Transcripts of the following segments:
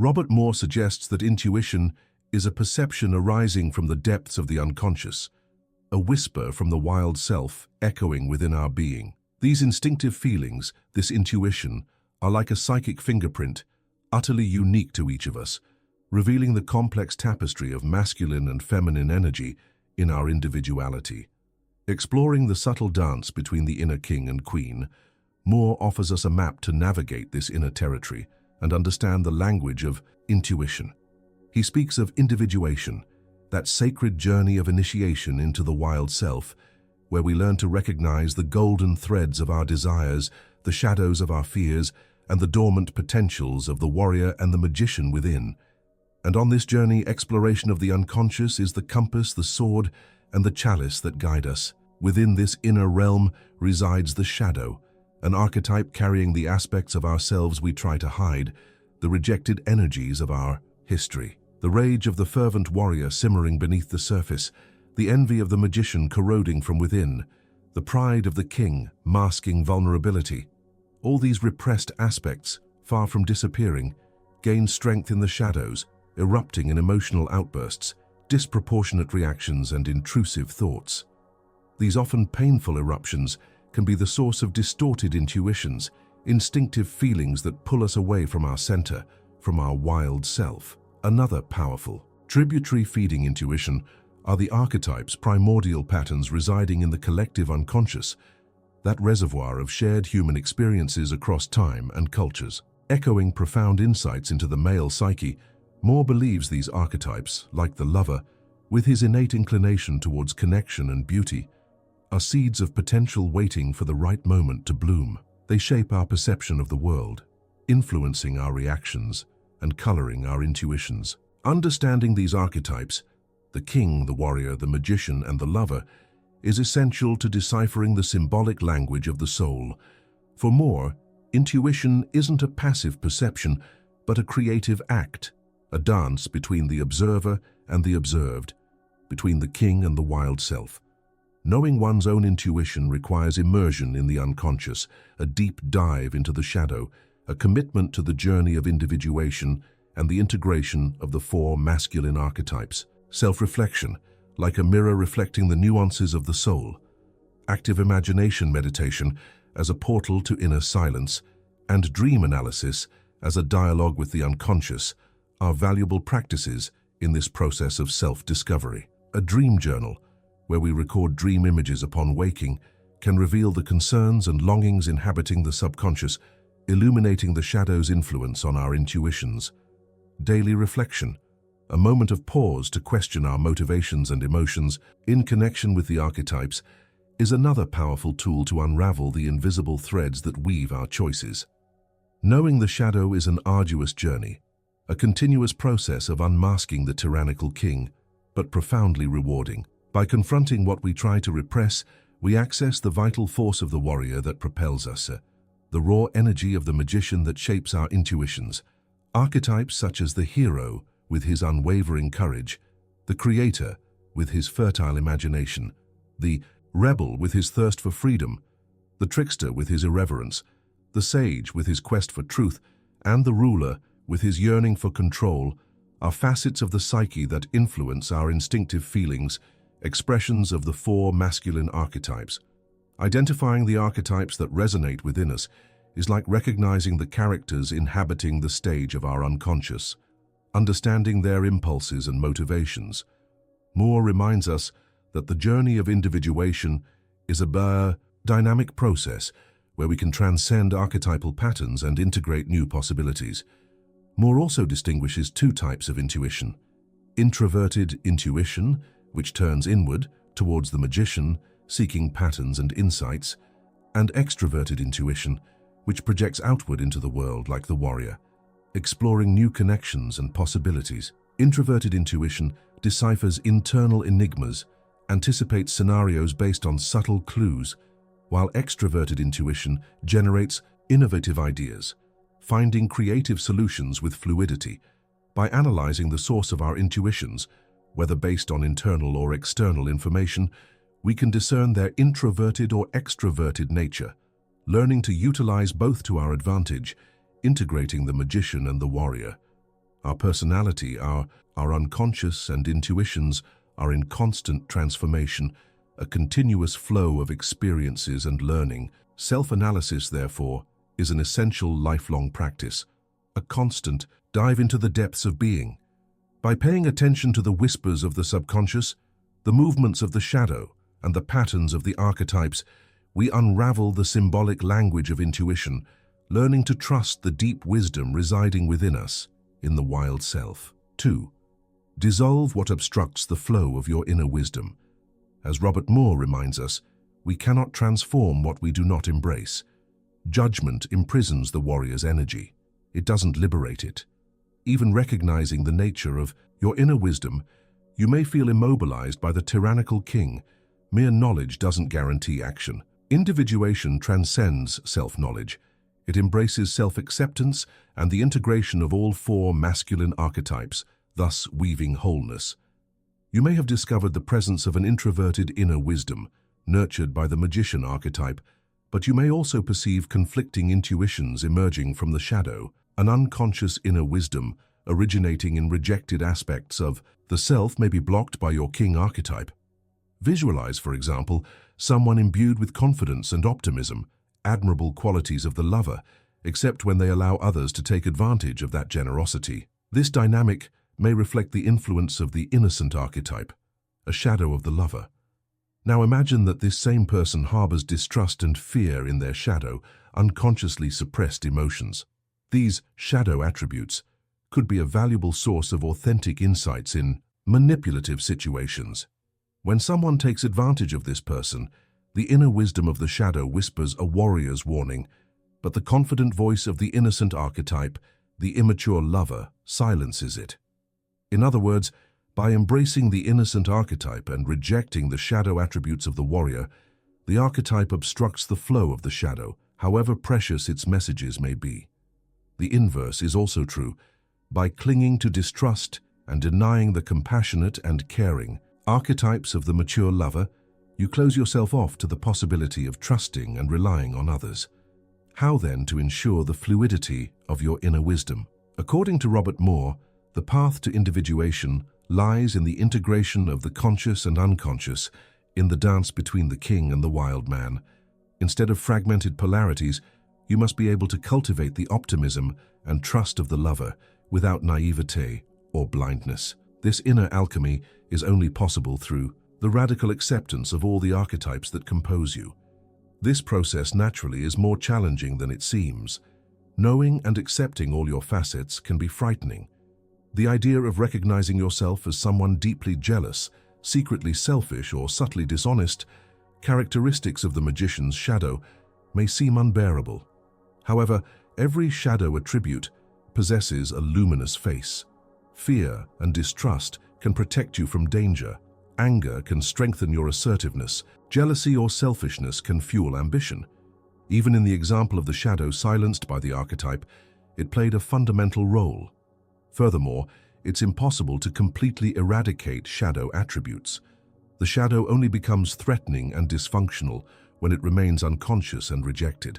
Robert Moore suggests that intuition is a perception arising from the depths of the unconscious, a whisper from the wild self echoing within our being. These instinctive feelings, this intuition, are like a psychic fingerprint, utterly unique to each of us, revealing the complex tapestry of masculine and feminine energy in our individuality. Exploring the subtle dance between the inner king and queen, Moore offers us a map to navigate this inner territory and understand the language of intuition. He speaks of individuation, that sacred journey of initiation into the wild self, where we learn to recognize the golden threads of our desires, the shadows of our fears, and the dormant potentials of the warrior and the magician within. And on this journey, exploration of the unconscious is the compass, the sword, and the chalice that guide us. Within this inner realm resides the shadow, an archetype carrying the aspects of ourselves we try to hide, the rejected energies of our history. The rage of the fervent warrior simmering beneath the surface, the envy of the magician corroding from within, the pride of the king masking vulnerability. All these repressed aspects, far from disappearing, gain strength in the shadows, erupting in emotional outbursts, disproportionate reactions, and intrusive thoughts. These often painful eruptions can be the source of distorted intuitions, instinctive feelings that pull us away from our center, from our wild self. Another powerful, tributary feeding intuition are the archetypes, primordial patterns residing in the collective unconscious, that reservoir of shared human experiences across time and cultures. Echoing profound insights into the male psyche, Moore believes these archetypes, like the lover, with his innate inclination towards connection and beauty, are seeds of potential waiting for the right moment to bloom. They shape our perception of the world, influencing our reactions and coloring our intuitions. Understanding these archetypes, the king, the warrior, the magician, and the lover, is essential to deciphering the symbolic language of the soul. For Moore, intuition isn't a passive perception, but a creative act, a dance between the observer and the observed, between the king and the wild self. Knowing one's own intuition requires immersion in the unconscious, a deep dive into the shadow, a commitment to the journey of individuation and the integration of the four masculine archetypes. Self-reflection, like a mirror reflecting the nuances of the soul. Active imagination meditation as a portal to inner silence, and dream analysis as a dialogue with the unconscious are valuable practices in this process of self-discovery. A dream journal, where we record dream images upon waking, can reveal the concerns and longings inhabiting the subconscious, illuminating the shadow's influence on our intuitions. Daily reflection, a moment of pause to question our motivations and emotions in connection with the archetypes, is another powerful tool to unravel the invisible threads that weave our choices. Knowing the shadow is an arduous journey, a continuous process of unmasking the tyrannical king, but profoundly rewarding. By confronting what we try to repress, we access the vital force of the warrior that propels us, the raw energy of the magician that shapes our intuitions. Archetypes such as the hero, with his unwavering courage, the creator, with his fertile imagination, the rebel with his thirst for freedom, the trickster with his irreverence, the sage with his quest for truth, and the ruler with his yearning for control, are facets of the psyche that influence our instinctive feelings, expressions of the four masculine archetypes. Identifying the archetypes that resonate within us is like recognizing the characters inhabiting the stage of our unconscious, understanding their impulses and motivations. Moore reminds us that the journey of individuation is a dynamic process where we can transcend archetypal patterns and integrate new possibilities. Moore also distinguishes two types of intuition: introverted intuition, which turns inward towards the magician, seeking patterns and insights, and extroverted intuition, which projects outward into the world like the warrior, exploring new connections and possibilities. Introverted intuition deciphers internal enigmas, anticipates scenarios based on subtle clues, while extroverted intuition generates innovative ideas, finding creative solutions with fluidity. By analyzing the source of our intuitions, whether based on internal or external information, we can discern their introverted or extroverted nature, learning to utilize both to our advantage, integrating the magician and the warrior. Our personality, our unconscious and intuitions are in constant transformation, a continuous flow of experiences and learning. Self-analysis, therefore, is an essential lifelong practice, a constant dive into the depths of being. By paying attention to the whispers of the subconscious, the movements of the shadow, and the patterns of the archetypes, we unravel the symbolic language of intuition, learning to trust the deep wisdom residing within us, in the wild self. 2. Dissolve what obstructs the flow of your inner wisdom. As Robert Moore reminds us, we cannot transform what we do not embrace. Judgment imprisons the warrior's energy. It doesn't liberate it. Even recognizing the nature of your inner wisdom, you may feel immobilized by the tyrannical king. Mere knowledge doesn't guarantee action. Individuation transcends self-knowledge. It embraces self-acceptance and the integration of all 4 masculine archetypes, thus weaving wholeness. You may have discovered the presence of an introverted inner wisdom, nurtured by the magician archetype, but you may also perceive conflicting intuitions emerging from the shadow, an unconscious inner wisdom originating in rejected aspects of the self may be blocked by your king archetype. Visualize, for example, someone imbued with confidence and optimism, admirable qualities of the lover, except when they allow others to take advantage of that generosity. This dynamic may reflect the influence of the innocent archetype, a shadow of the lover. Now imagine that this same person harbors distrust and fear in their shadow, unconsciously suppressed emotions. These shadow attributes could be a valuable source of authentic insights in manipulative situations. When someone takes advantage of this person, the inner wisdom of the shadow whispers a warrior's warning, but the confident voice of the innocent archetype, the immature lover, silences it. In other words, by embracing the innocent archetype and rejecting the shadow attributes of the warrior, the archetype obstructs the flow of the shadow, however precious its messages may be. The inverse is also true. By clinging to distrust and denying the compassionate and caring archetypes of the mature lover, you close yourself off to the possibility of trusting and relying on others. How then to ensure the fluidity of your inner wisdom? According to Robert Moore, the path to individuation lies in the integration of the conscious and unconscious, in the dance between the king and the wild man. Instead of fragmented polarities, you must be able to cultivate the optimism and trust of the lover without naivete or blindness. This inner alchemy is only possible through the radical acceptance of all the archetypes that compose you. This process naturally is more challenging than it seems. Knowing and accepting all your facets can be frightening. The idea of recognizing yourself as someone deeply jealous, secretly selfish, or subtly dishonest, characteristics of the magician's shadow, may seem unbearable. However, every shadow attribute possesses a luminous face. Fear and distrust can protect you from danger. Anger can strengthen your assertiveness. Jealousy or selfishness can fuel ambition. Even in the example of the shadow silenced by the archetype, it played a fundamental role. Furthermore, it's impossible to completely eradicate shadow attributes. The shadow only becomes threatening and dysfunctional when it remains unconscious and rejected.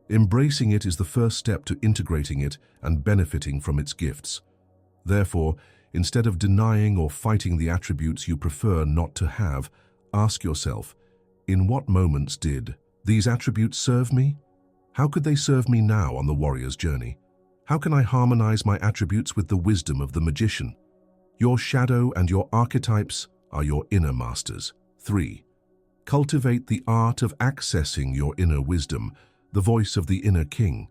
Embracing it is the first step to integrating it and benefiting from its gifts. Therefore, instead of denying or fighting the attributes you prefer not to have, ask yourself, in what moments did these attributes serve me? How could they serve me now on the warrior's journey? How can I harmonize my attributes with the wisdom of the magician? Your shadow and your archetypes are your inner masters. 3. Cultivate the art of accessing your inner wisdom, the voice of the inner king.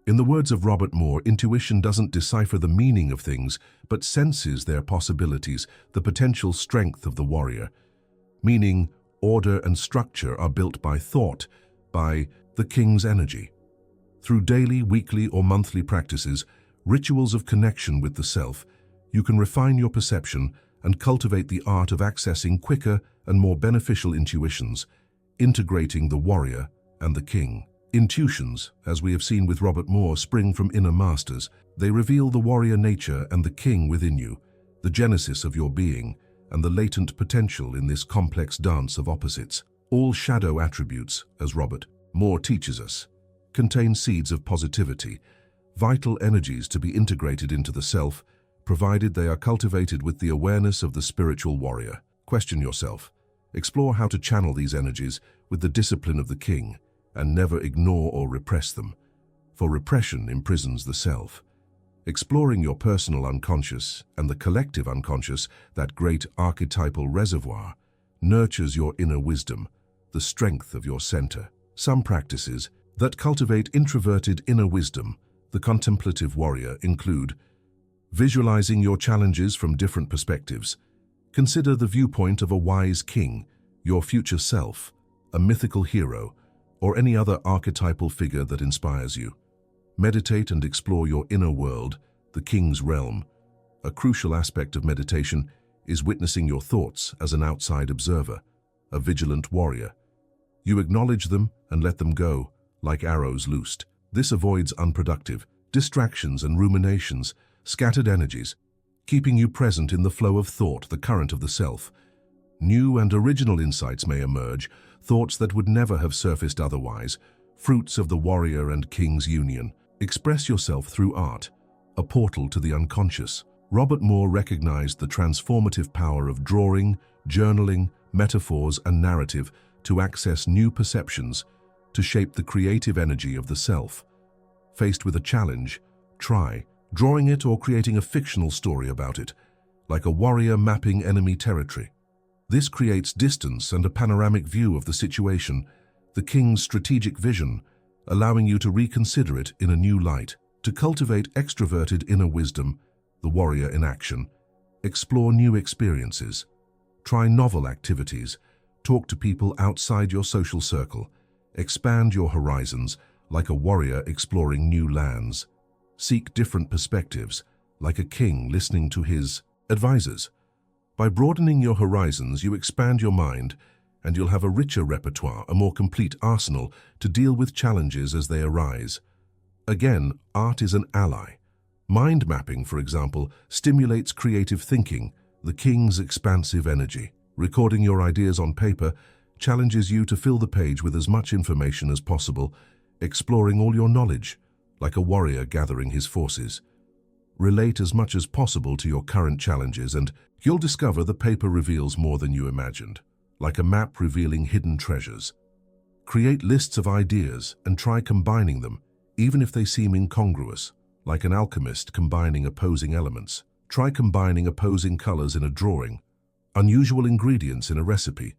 In the words of Robert Moore, intuition doesn't decipher the meaning of things, but senses their possibilities, the potential strength of the warrior. Meaning, order and structure are built by thought, by the king's energy. Through daily, weekly, or monthly practices, rituals of connection with the self, you can refine your perception and cultivate the art of accessing quicker and more beneficial intuitions, integrating the warrior and the king. Intuitions, as we have seen with Robert Moore, spring from inner masters. They reveal the warrior nature and the king within you, the genesis of your being, and the latent potential in this complex dance of opposites. All shadow attributes, as Robert Moore teaches us, contain seeds of positivity. vital energies to be integrated into the self, provided they are cultivated with the awareness of the spiritual warrior. Question yourself. Explore how to channel these energies with the discipline of the king, and never ignore or repress them, for repression imprisons the self. Exploring your personal unconscious and the collective unconscious, that great archetypal reservoir, nurtures your inner wisdom, the strength of your center. Some practices that cultivate introverted inner wisdom, the contemplative warrior, include visualizing your challenges from different perspectives. Consider the viewpoint of a wise king, your future self, a mythical hero, or any other archetypal figure that inspires you. Meditate and explore your inner world, the king's realm. A crucial aspect of meditation is witnessing your thoughts as an outside observer, a vigilant warrior. You acknowledge them and let them go, like arrows loosed. This avoids unproductive distractions and ruminations, scattered energies, keeping you present in the flow of thought, the current of the self. New and original insights may emerge, thoughts that would never have surfaced otherwise, fruits of the warrior and king's union. Express yourself through art, a portal to the unconscious. Robert Moore recognized the transformative power of drawing, journaling, metaphors, and narrative to access new perceptions, to shape the creative energy of the self. Faced with a challenge, try drawing it or creating a fictional story about it, like a warrior mapping enemy territory. This creates distance and a panoramic view of the situation, the king's strategic vision, allowing you to reconsider it in a new light. To cultivate extroverted inner wisdom, the warrior in action, explore new experiences, try novel activities, talk to people outside your social circle, expand your horizons like a warrior exploring new lands. Seek different perspectives, like a king listening to his advisors. By broadening your horizons, you expand your mind, and you'll have a richer repertoire, a more complete arsenal to deal with challenges as they arise. Again, art is an ally. Mind mapping, for example, stimulates creative thinking, the king's expansive energy. Recording your ideas on paper challenges you to fill the page with as much information as possible, exploring all your knowledge, like a warrior gathering his forces. Relate as much as possible to your current challenges, and you'll discover the paper reveals more than you imagined, like a map revealing hidden treasures. Create lists of ideas and try combining them, even if they seem incongruous, like an alchemist combining opposing elements. Try combining opposing colors in a drawing, unusual ingredients in a recipe,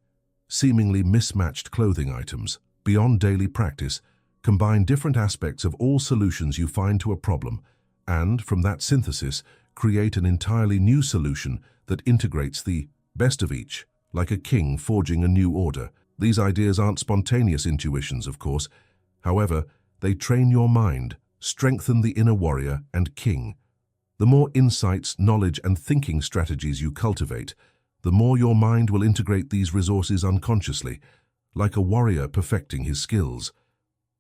seemingly mismatched clothing items. Beyond daily practice, combine different aspects of all solutions you find to a problem, and, from that synthesis, create an entirely new solution that integrates the best of each, like a king forging a new order. These ideas aren't spontaneous intuitions, of course. However, they train your mind, strengthen the inner warrior and king. The more insights, knowledge, and thinking strategies you cultivate, the more your mind will integrate these resources unconsciously, like a warrior perfecting his skills.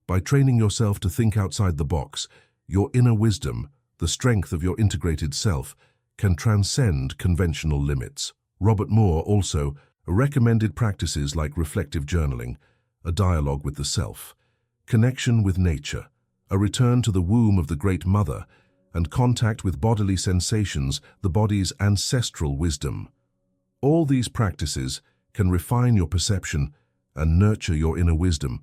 By training yourself to think outside the box, your inner wisdom, the strength of your integrated self, can transcend conventional limits. Robert Moore also recommended practices like reflective journaling, a dialogue with the self, connection with nature, a return to the womb of the Great Mother, and contact with bodily sensations, the body's ancestral wisdom. All these practices can refine your perception and nurture your inner wisdom,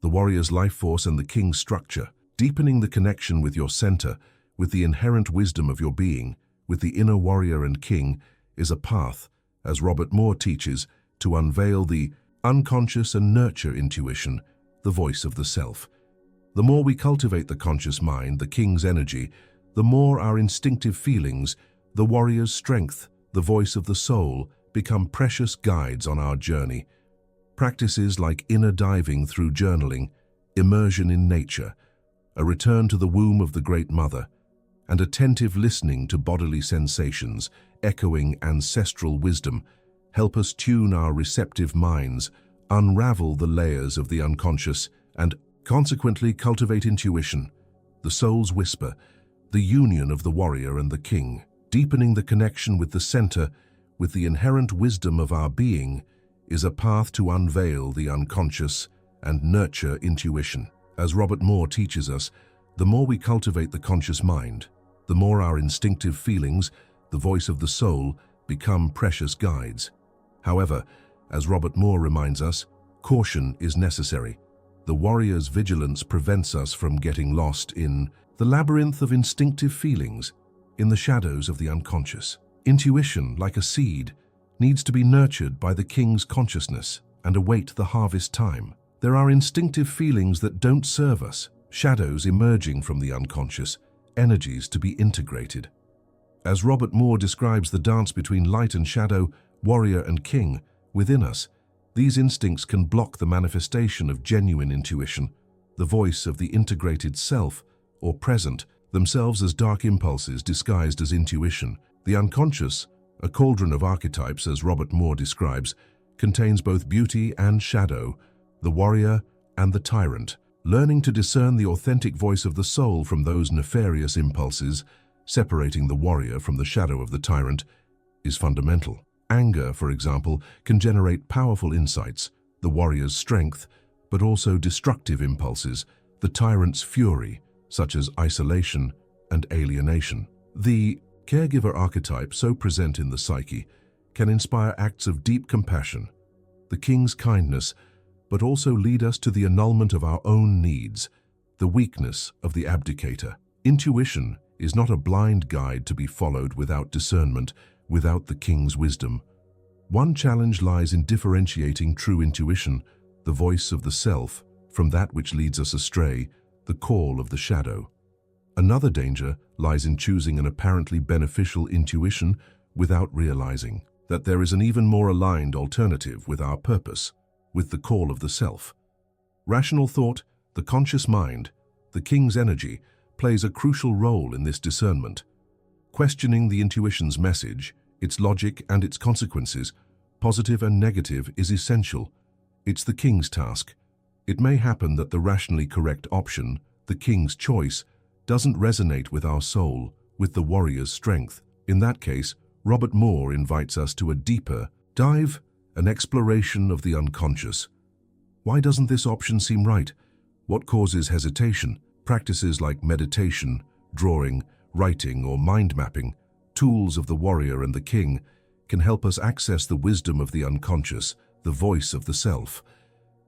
the warrior's life force and the king's structure, deepening the connection with your center, with the inherent wisdom of your being, with the inner warrior and king, is a path, as Robert Moore teaches, to unveil the unconscious and nurture intuition, the voice of the self. The more we cultivate the conscious mind, the king's energy, the more our instinctive feelings, the warrior's strength, the voice of the soul, become precious guides on our journey. Practices like inner diving through journaling, immersion in nature, a return to the womb of the Great Mother, and attentive listening to bodily sensations, echoing ancestral wisdom, help us tune our receptive minds, unravel the layers of the unconscious, and consequently cultivate intuition, the soul's whisper, the union of the warrior and the king, deepening the connection with the center, with the inherent wisdom of our being, is a path to unveil the unconscious and nurture intuition. As Robert Moore teaches us, The more we cultivate the conscious mind, the more our instinctive feelings, the voice of the soul, become precious guides. However, as Robert Moore reminds us, caution is necessary. The warrior's vigilance prevents us from getting lost in the labyrinth of instinctive feelings, in the shadows of the unconscious. Intuition, like a seed, needs to be nurtured by the king's consciousness and await the harvest time. There are instinctive feelings that don't serve us, shadows emerging from the unconscious, energies to be integrated. As Robert Moore describes the dance between light and shadow, warrior and king, within us, these instincts can block the manifestation of genuine intuition, the voice of the integrated self, or present, themselves as dark impulses disguised as intuition. The unconscious, a cauldron of archetypes as Robert Moore describes, contains both beauty and shadow, the warrior and the tyrant. Learning to discern the authentic voice of the soul from those nefarious impulses, separating the warrior from the shadow of the tyrant, is fundamental. Anger, for example, can generate powerful insights, the warrior's strength, but also destructive impulses, the tyrant's fury, such as isolation and alienation. The caregiver archetype, so present in the psyche, can inspire acts of deep compassion, the king's kindness, but also lead us to the annulment of our own needs, the weakness of the abdicator. Intuition is not a blind guide to be followed without discernment, without the king's wisdom. One challenge lies in differentiating true intuition, the voice of the self, from that which leads us astray, the call of the shadow. Another danger lies in choosing an apparently beneficial intuition without realizing that there is an even more aligned alternative with our purpose, with the call of the self. Rational thought, the conscious mind, the king's energy, plays a crucial role in this discernment. Questioning the intuition's message, its logic and its consequences, positive and negative, is essential. It's the king's task. It may happen that the rationally correct option, the king's choice, doesn't resonate with our soul, with the warrior's strength. In that case, Robert Moore invites us to a deeper dive, an exploration of the unconscious. Why doesn't this option seem right? What causes hesitation? Practices like meditation, drawing, writing, or mind mapping, tools of the warrior and the king, can help us access the wisdom of the unconscious, the voice of the self.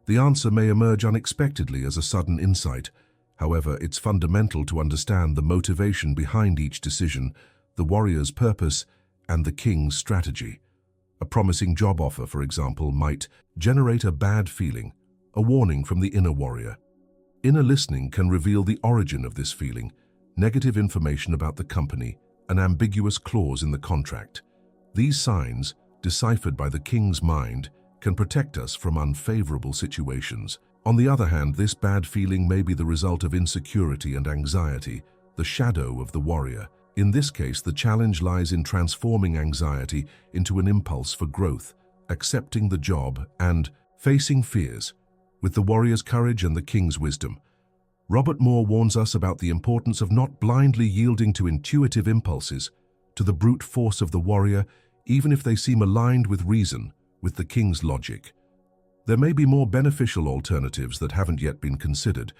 The answer may emerge unexpectedly as a sudden insight. However, it's fundamental to understand the motivation behind each decision, the warrior's purpose, and the king's strategy. A promising job offer, for example, might generate a bad feeling, a warning from the inner warrior. Inner listening can reveal the origin of this feeling, negative information about the company, an ambiguous clause in the contract. These signs, deciphered by the king's mind, can protect us from unfavorable situations. On the other hand, this bad feeling may be the result of insecurity and anxiety, the shadow of the warrior. In this case, the challenge lies in transforming anxiety into an impulse for growth, accepting the job, and facing fears. With the warrior's courage and the king's wisdom, Robert Moore warns us about the importance of not blindly yielding to intuitive impulses, to the brute force of the warrior, even if they seem aligned with reason, with the king's logic. There may be more beneficial alternatives that haven't yet been considered.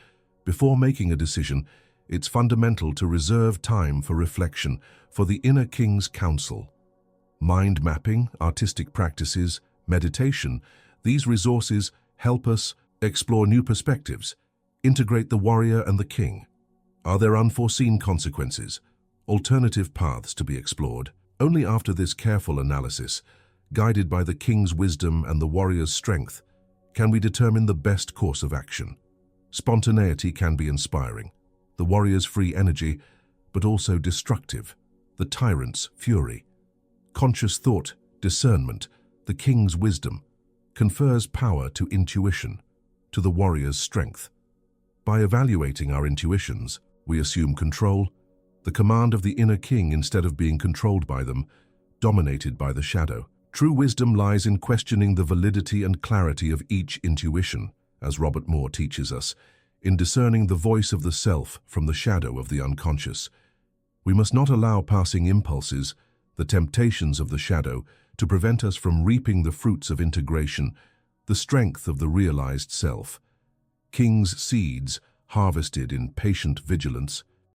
Before making a decision, it's fundamental to reserve time for reflection, for the inner king's counsel. Mind mapping, artistic practices, meditation, these resources help us explore new perspectives, integrate the warrior and the king. Are there unforeseen consequences, alternative paths to be explored? Only after this careful analysis, guided by the king's wisdom and the warrior's strength, can we determine the best course of action. Spontaneity can be inspiring, the warrior's free energy, but also destructive, the tyrant's fury. Conscious thought, discernment, the king's wisdom, confers power to intuition, to the warrior's strength. By evaluating our intuitions, we assume control, the command of the inner king instead of being controlled by them, dominated by the shadow. True wisdom lies in questioning the validity and clarity of each intuition, as Robert Moore teaches us, in discerning the voice of the self from the shadow of the unconscious. We must not allow passing impulses, the temptations of the shadow, to prevent us from reaping the fruits of integration, the strength of the realized self. King's seeds, harvested in patient vigilance,